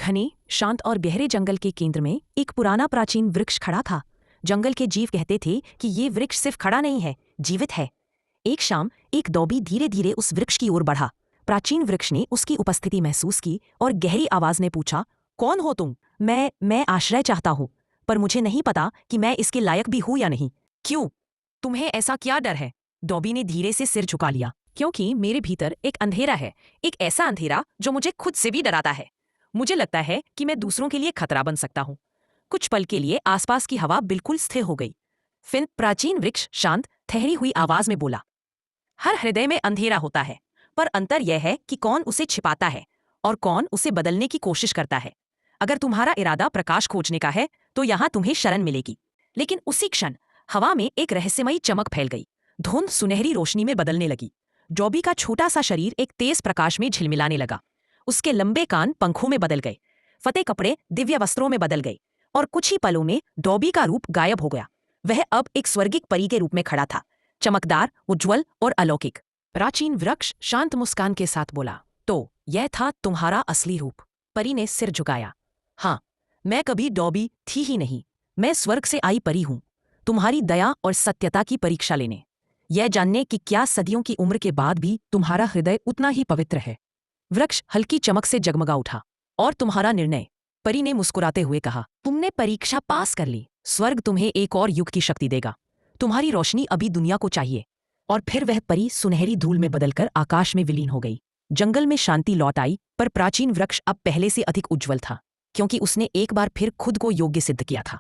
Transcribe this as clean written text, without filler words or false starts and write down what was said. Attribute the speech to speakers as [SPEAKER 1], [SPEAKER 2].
[SPEAKER 1] घने, शांत और गहरे जंगल के केंद्र में एक पुराना प्राचीन वृक्ष खड़ा था। जंगल के जीव कहते थे कि ये वृक्ष सिर्फ खड़ा नहीं है, जीवित है। एक शाम एक धोबी धीरे धीरे उस वृक्ष की ओर बढ़ा। प्राचीन वृक्ष ने उसकी उपस्थिति महसूस की और गहरी आवाज में पूछा, कौन हो तुम? मैं आश्रय चाहता हूँ, पर मुझे नहीं पता कि मैं इसके लायक भी हूँ या नहीं। क्यों? तुम्हें ऐसा क्या डर है? धोबी ने धीरे से सिर झुका लिया। क्योंकि मेरे भीतर एक अंधेरा है, एक ऐसा अंधेरा जो मुझे खुद से भी डराता है। मुझे लगता है कि मैं दूसरों के लिए खतरा बन सकता हूँ। कुछ पल के लिए आसपास की हवा बिल्कुल स्थिर हो गई। फिर प्राचीन वृक्ष शांत ठहरी हुई आवाज में बोला, हर हृदय में अंधेरा होता है, पर अंतर यह है कि कौन उसे छिपाता है और कौन उसे बदलने की कोशिश करता है। अगर तुम्हारा इरादा प्रकाश खोजने का है तो यहाँ तुम्हें शरण मिलेगी। लेकिन उसी क्षण हवा में एक रहस्यमयी चमक फैल गई। धुंध सुनहरी रोशनी में बदलने लगी। डॉबी का छोटा सा शरीर एक तेज प्रकाश में झिलमिलाने लगा। उसके लंबे कान पंखों में बदल गए, फतेह कपड़े दिव्य वस्त्रों में बदल गए और कुछ ही पलों में डॉबी का रूप गायब हो गया। वह अब एक स्वर्गिक परी के रूप में खड़ा था, चमकदार, उज्ज्वल और अलौकिक। प्राचीन वृक्ष शांत मुस्कान के साथ बोला, तो यह था तुम्हारा असली रूप? परी ने सिर झुकाया। हाँ, मैं कभी डॉबी थी ही नहीं। मैं स्वर्ग से आई परी हूं, तुम्हारी दया और सत्यता की परीक्षा लेने, यह जानने कि क्या सदियों की उम्र के बाद भी तुम्हारा हृदय उतना ही पवित्र है। वृक्ष हल्की चमक से जगमगा उठा। और तुम्हारा निर्णय? परी ने मुस्कुराते हुए कहा, तुमने परीक्षा पास कर ली। स्वर्ग तुम्हें एक और युग की शक्ति देगा। तुम्हारी रोशनी अभी दुनिया को चाहिए। और फिर वह परी सुनहरी धूल में बदलकर आकाश में विलीन हो गई। जंगल में शांति लौट आई, पर प्राचीन वृक्ष अब पहले से अधिक उज्जवल था, क्योंकि उसने एक बार फिर खुद को योग्य सिद्ध किया था।